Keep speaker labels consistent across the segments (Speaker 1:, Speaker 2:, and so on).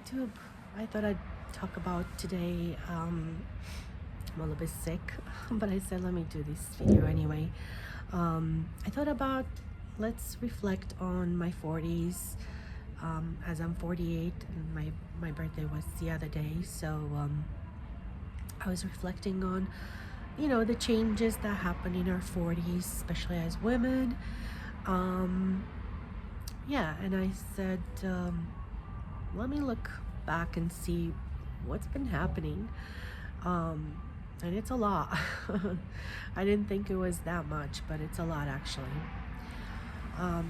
Speaker 1: YouTube. I thought I'd talk about today. I'm a little bit sick, but I said let me do this video anyway. I thought about let's reflect on my 40s, as I'm 48 and my birthday was the other day. So I was reflecting on, the changes that happen in our 40s, especially as women. Yeah, and I said, let me look back and see what's been happening. And it's a lot. I didn't think it was that much, but it's a lot actually.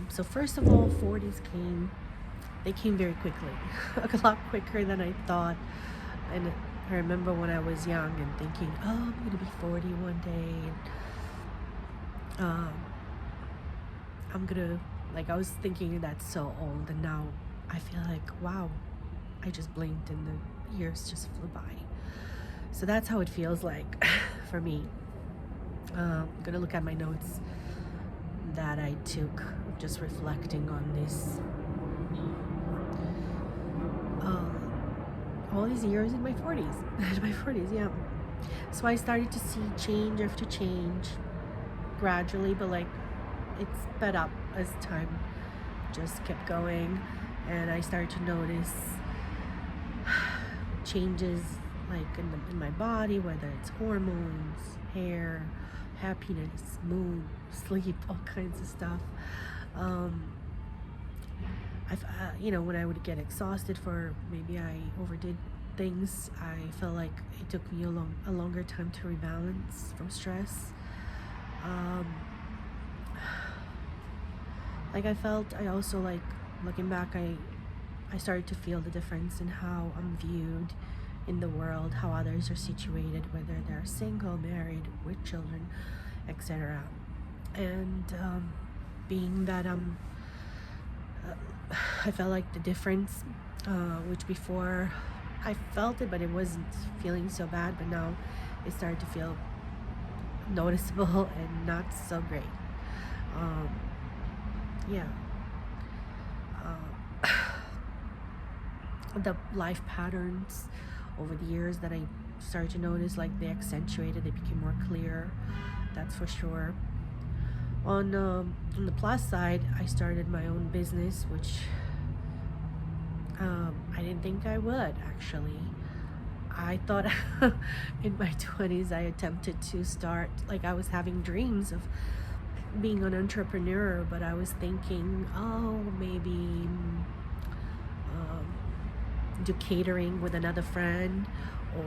Speaker 1: So first of all, 40s they came very quickly, a lot quicker than I thought. And I remember when I was young and thinking, oh, I'm gonna be 40 one day, and I'm gonna, I was thinking that's so old, and now I feel like, wow, I just blinked and the years just flew by. So that's how it feels like for me. I'm gonna look at my notes that I took, just reflecting on this, all these years in my 40s. In my 40s, yeah. So I started to see change after change gradually, but it's sped up as time just kept going, and I started to notice changes in my body, whether it's hormones, hair, happiness, mood, sleep, all kinds of stuff. When I would get exhausted, for maybe I overdid things, I felt like it took me a longer time to rebalance from stress. I also, looking back, I started to feel the difference in how I'm viewed in the world, how others are situated, whether they're single, married, with children, etc. And being that I felt like the difference, which before I felt it, but it wasn't feeling so bad, but now it started to feel noticeable and not so great. Yeah. The life patterns over the years that I started to notice, they accentuated, they became more clear, that's for sure. On the plus side, I started my own business, which I didn't think I would, actually. I thought in my 20s I attempted to start, I was having dreams of being an entrepreneur, but I was thinking, oh, maybe do catering with another friend,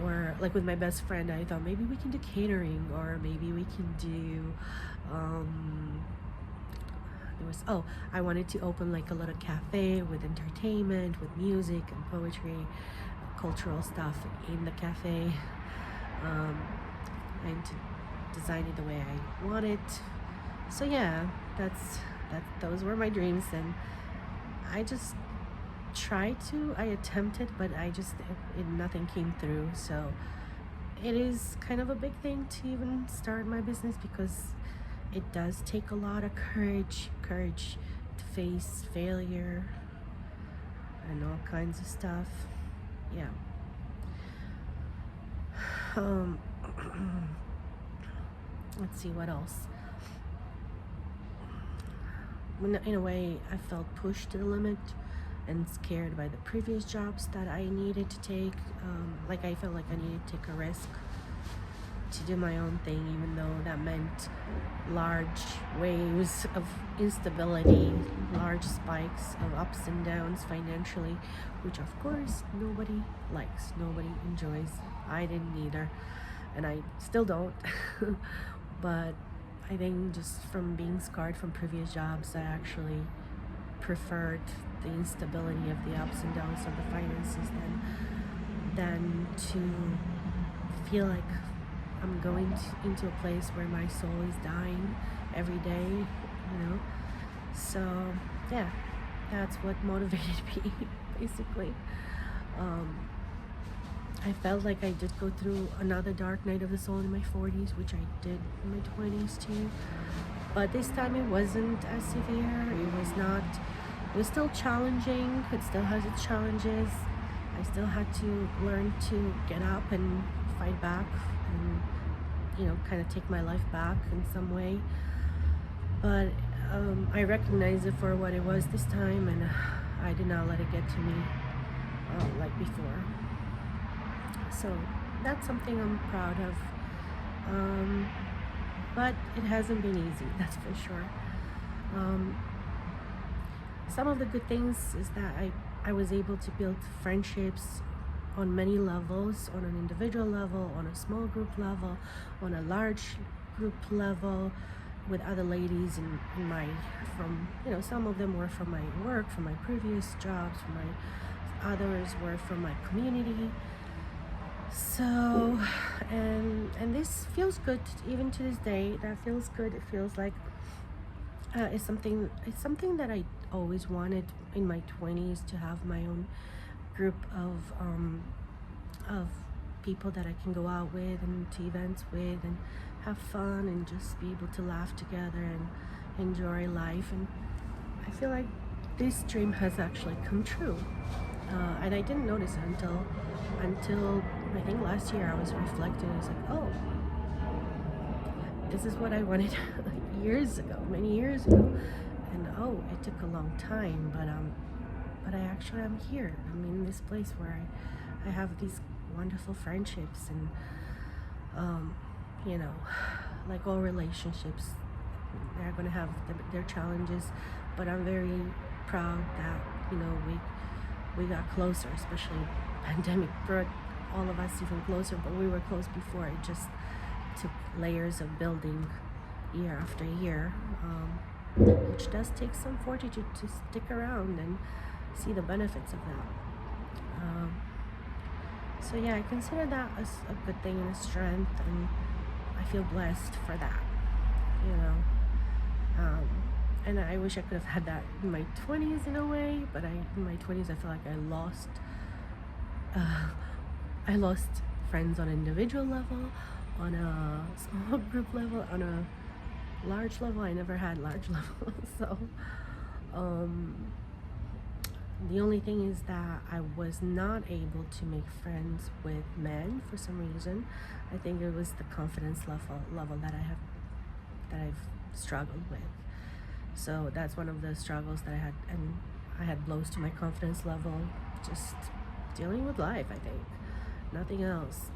Speaker 1: or with my best friend. I thought maybe we can do catering, or maybe we can do I wanted to open a little cafe with entertainment, with music and poetry, cultural stuff in the cafe, and to design it the way I want it. So yeah, those were my dreams, and I just I attempted, but nothing came through. So it is kind of a big thing to even start my business, because it does take a lot of courage to face failure and all kinds of stuff. Yeah. Let's see what else. In a way, I felt pushed to the limit and scared by the previous jobs that I needed to take. I felt like I needed to take a risk to do my own thing, even though that meant large waves of instability, large spikes of ups and downs financially, which of course nobody likes, nobody enjoys. I didn't either, and I still don't. But I think just from being scarred from previous jobs, I actually preferred the instability of the ups and downs of the finances than to feel like I'm going into a place where my soul is dying every day, So yeah, that's what motivated me, basically. I felt like I did go through another dark night of the soul in my 40s, which I did in my 20s too. But this time it wasn't as severe. It was still challenging. It still has its challenges. I still had to learn to get up and fight back and, kind of take my life back in some way. But I recognized it for what it was this time, and I did not let it get to me like before. So that's something I'm proud of. But it hasn't been easy, that's for sure. Some of the good things is that I was able to build friendships on many levels, on an individual level, on a small group level, on a large group level, with other ladies in my, from, some of them were from my work, from my previous jobs, from my others were from my community. So, and this feels good even to this day. That feels good. It feels like it's something that I always wanted in my 20s, to have my own group of people that I can go out with and to events with and have fun and just be able to laugh together and enjoy life. And I feel like this dream has actually come true. And I didn't notice it until I think last year. I was reflecting. I was like, oh, this is what I wanted many years ago. And oh, it took a long time, but I actually am here. I'm in this place where I have these wonderful friendships, and like all relationships, they're going to have their challenges, but I'm very proud that we got closer. Especially pandemic brought all of us even closer, but we were close before. It just took layers of building year after year, which does take some fortitude to stick around and see the benefits of that. So yeah, I consider that as a good thing and a strength, and I feel blessed for that, and I wish I could have had that in my 20s in a way, but in my 20s I feel like I lost friends on an individual level, on a small group level, on a large level. I never had large levels. So the only thing is that I was not able to make friends with men for some reason. I think it was the confidence level that I've struggled with. So that's one of the struggles that I had, and I had blows to my confidence level, just dealing with life, I think, nothing else.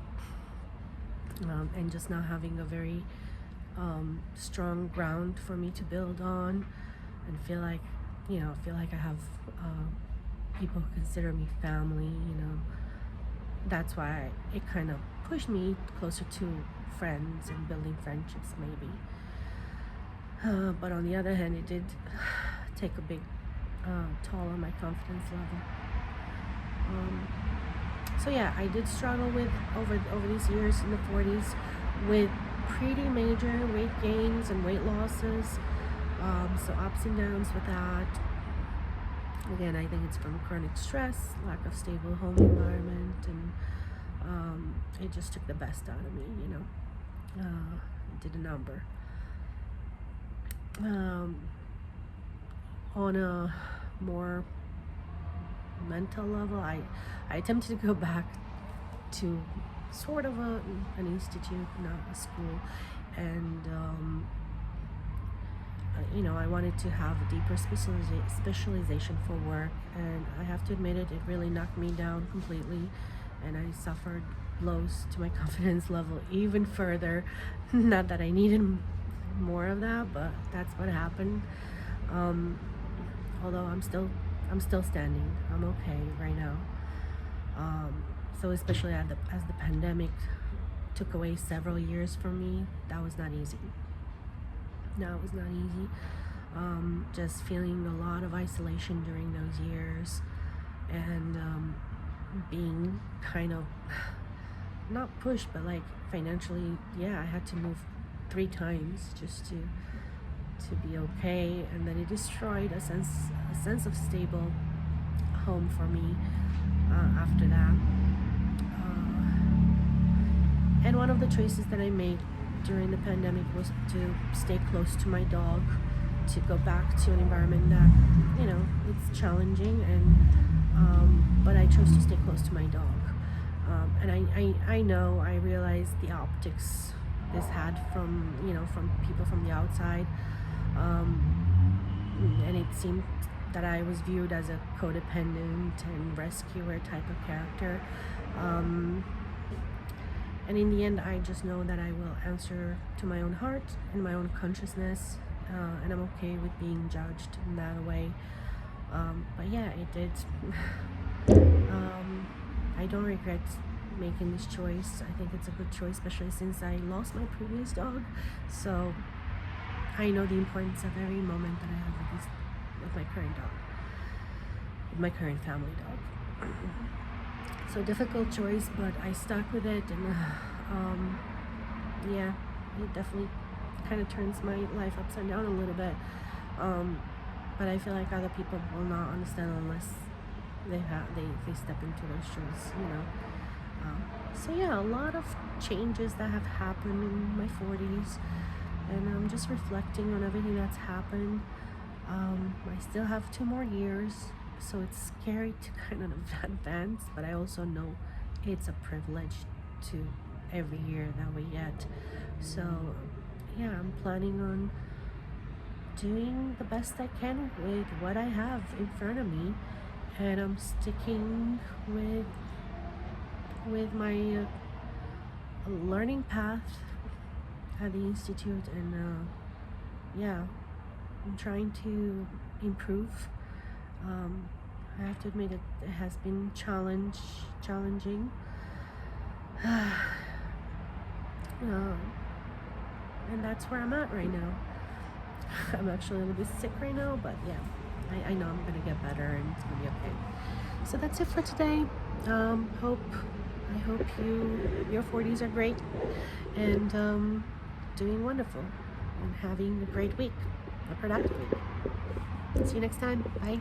Speaker 1: And just not having a very strong ground for me to build on, and feel like I have people who consider me family. That's why it kind of pushed me closer to friends and building friendships, maybe. But on the other hand, it did take a big toll on my confidence level. So yeah, I did struggle with over these years in the 40s with pretty major weight gains and weight losses. So ups and downs with that. Again, I think it's from chronic stress, lack of stable home environment, and it just took the best out of me. It did a number. On a more mental level, I attempted to go back to sort of an institute, not a school, and I wanted to have a deeper specialization for work, and I have to admit it really knocked me down completely, and I suffered blows to my confidence level even further. Not that I needed more of that, but that's what happened. Although I'm still standing. I'm okay right now. So especially as the pandemic took away several years from me, that was not easy. No, it was not easy. Just feeling a lot of isolation during those years, and being kind of not pushed, but like financially, yeah, I had to move 3 times just to be okay, and then it destroyed a sense of stable home for me after that. And one of the choices that I made during the pandemic was to stay close to my dog, to go back to an environment that it's challenging, and but I chose to stay close to my dog. And I realized the optics this had from, from people from the outside. And it seemed that I was viewed as a codependent and rescuer type of character. And in the end, I just know that I will answer to my own heart and my own consciousness, and I'm okay with being judged in that way. But yeah, it did. I don't regret making this choice. I think it's a good choice, especially since I lost my previous dog. So I know the importance of every moment that I have with my current dog, with my current family dog. So difficult choice, but I stuck with it, and yeah, it definitely kind of turns my life upside down a little bit. But I feel like other people will not understand unless they step into those shoes. So yeah, a lot of changes that have happened in my 40s, and I'm just reflecting on everything that's happened. I still have 2 more years, so it's scary to kind of advance, but I also know it's a privilege to every year that we get. So yeah, I'm planning on doing the best I can with what I have in front of me, and I'm sticking with my learning path at the institute, and yeah, I'm trying to improve. I have to admit it has been challenging. And that's where I'm at right now. I'm actually a little bit sick right now, but yeah, I know I'm gonna get better and it's gonna be okay. So that's it for today. I hope your 40s are great and doing wonderful and having a great week, a productive week. See you next time. Bye.